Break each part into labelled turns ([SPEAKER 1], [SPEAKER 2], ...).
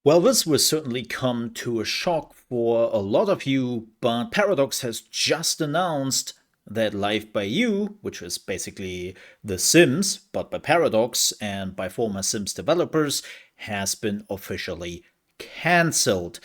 [SPEAKER 1] Well, this will certainly come to a shock for a lot of you, but Paradox has just announced that Live by You, which is basically The Sims, but by Paradox and by former Sims developers, has been officially cancelled.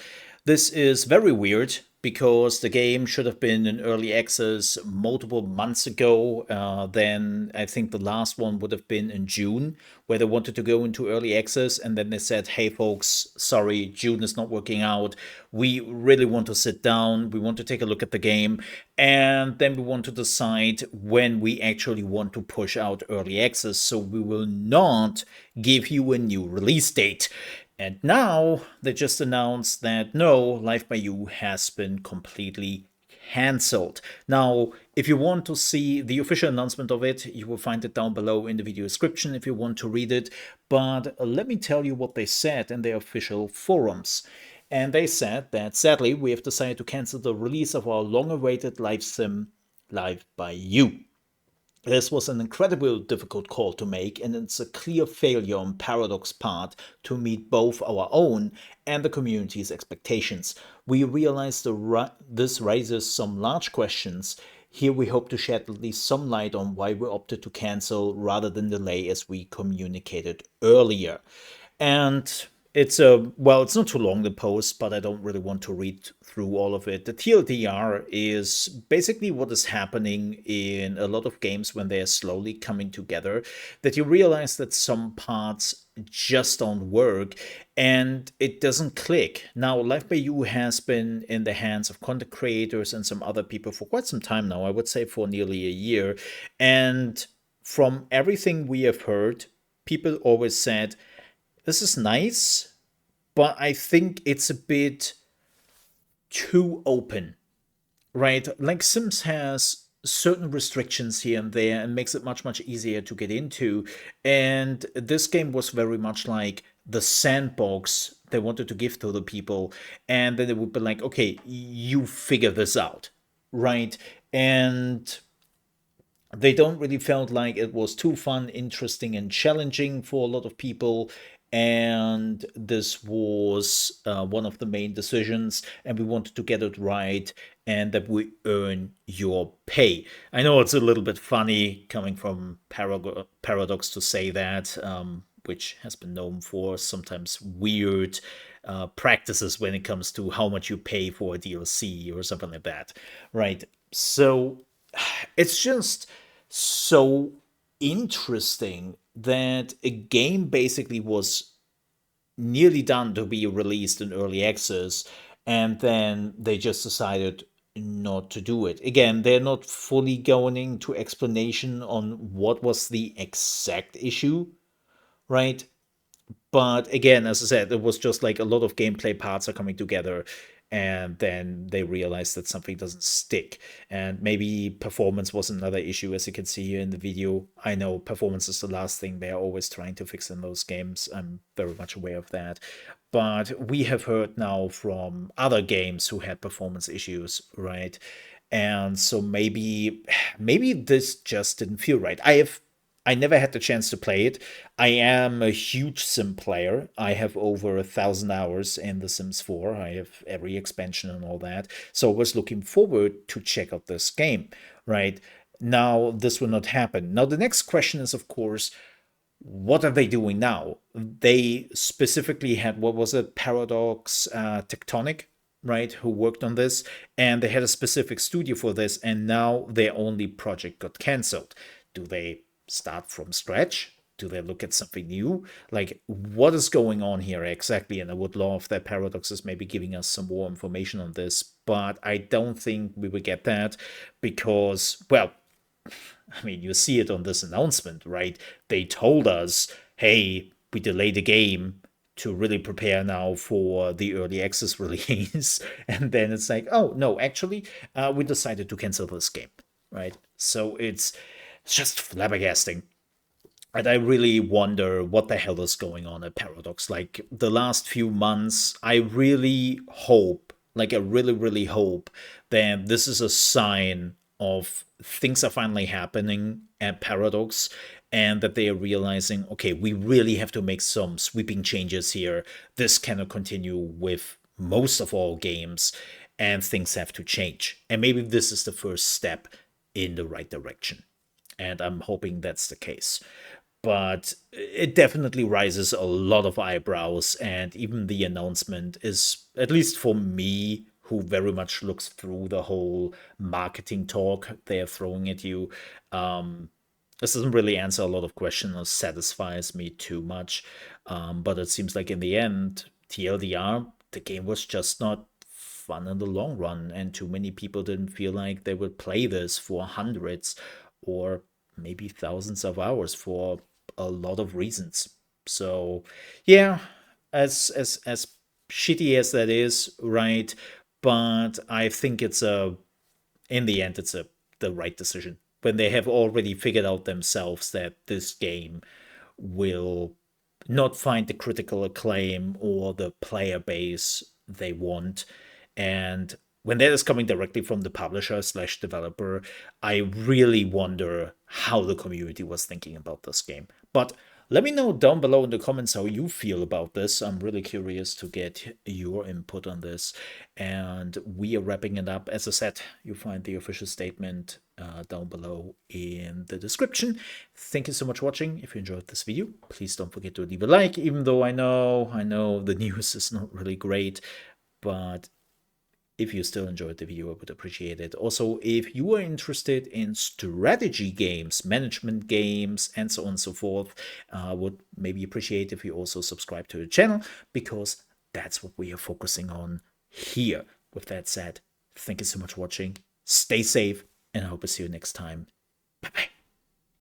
[SPEAKER 1] This is very weird because the game should have been in early access multiple months ago. Then I think the last one would have been in June, where they wanted to go into early access, and then they said, "Hey, folks, sorry, June is not working out. We really want to sit down. We want to take a look at the game, and then we want to decide when we actually want to push out early access. So we will not give you a new release date." And now they just announced that no, Live by You has been completely cancelled. Now, if you want to see the official announcement of it, you will find it down below in the video description if you want to read it. But let me tell you what they said in their official forums. And they said that sadly, we have decided to cancel the release of our long awaited live sim, Live by You. This was an incredibly difficult call to make, and it's a clear failure on Paradox's part to meet both our own and the community's expectations. We realize this raises some large questions. Here we hope to shed at least some light on why we opted to cancel rather than delay as we communicated earlier. And it's not too long, the post, but I don't really want to read through all of it. The TLDR is basically what is happening in a lot of games when they are slowly coming together, that you realize that some parts just don't work and it doesn't click. Now, Life by You has been in the hands of content creators and some other people for quite some time now, I would say for nearly a year. And from everything we have heard, people always said, this is nice, but I think it's a bit too open, right? Like Sims has certain restrictions here and there and makes it much, much easier to get into. And this game was very much like the sandbox they wanted to give to the people. And then it would be like, okay, you figure this out, right? And they don't really felt like it was too fun, interesting, and challenging for a lot of people. And this was one of the main decisions, and we wanted to get it right and that we earn your pay. I know it's a little bit funny coming from Paradox to say that, which has been known for sometimes weird practices when it comes to how much you pay for a DLC or something like that, right? So it's just so interesting that a game basically was nearly done to be released in early access, and then they just decided not to do it. Again, they're not fully going into explanation on what was the exact issue, right? But again, as I said, it was just like a lot of gameplay parts are coming together, and then they realized that something doesn't stick. And maybe performance was another issue, as you can see here in the video. I know performance is the last thing they're always trying to fix in those games. I'm very much aware of that. But we have heard now from other games who had performance issues, right? And so maybe this just didn't feel right. I never had the chance to play it. I am a huge Sim player. I have over 1,000 hours in The Sims 4. I have every expansion and all that. So I was looking forward to check out this game, right? Now, this will not happen. Now, the next question is, of course, what are they doing now? They specifically had, what was it, Paradox Tectonic, right, who worked on this, and they had a specific studio for this, and now their only project got cancelled. Do they start from scratch? Do they look at something new? Like, what is going on here exactly? And I would love that Paradox is maybe giving us some more information on this, but I don't think we will get that because, well, I mean, you see it on this announcement, right? They told us, hey, we delayed the game to really prepare now for the early access release. And then it's like, oh, no, actually, we decided to cancel this game, right? So it's just flabbergasting. And I really wonder what the hell is going on at Paradox. Like the last few months, I really hope, like I really, really hope that this is a sign of things are finally happening at Paradox and that they are realizing, okay, we really have to make some sweeping changes here. This cannot continue with most of all games, and things have to change. And maybe this is the first step in the right direction. And I'm hoping that's the case. But it definitely raises a lot of eyebrows, and even the announcement is, at least for me, who very much looks through the whole marketing talk they're throwing at you. This doesn't really answer a lot of questions or satisfies me too much. But it seems like in the end, TLDR, the game was just not fun in the long run, and too many people didn't feel like they would play this for hundreds or maybe thousands of hours for a lot of reasons. So, yeah, as shitty as that is, right? But I think it's a in the end it's a the right decision when they have already figured out themselves that this game will not find the critical acclaim or the player base they want. And when that is coming directly from the publisher slash developer, I really wonder how the community was thinking about this game. But let me know down below in the comments how you feel about this. I'm really curious to get your input on this. And we are wrapping it up. As I said, you find the official statement down below in the description. Thank you so much for watching. If you enjoyed this video, please don't forget to leave a like, even though I know the news is not really great, but if you still enjoyed the video, I would appreciate it. Also, if you are interested in strategy games, management games, and so on and so forth, I would maybe appreciate if you also subscribe to the channel, because that's what we are focusing on here. With that said, thank you so much for watching. Stay safe, and I hope to see you next time. Bye-bye.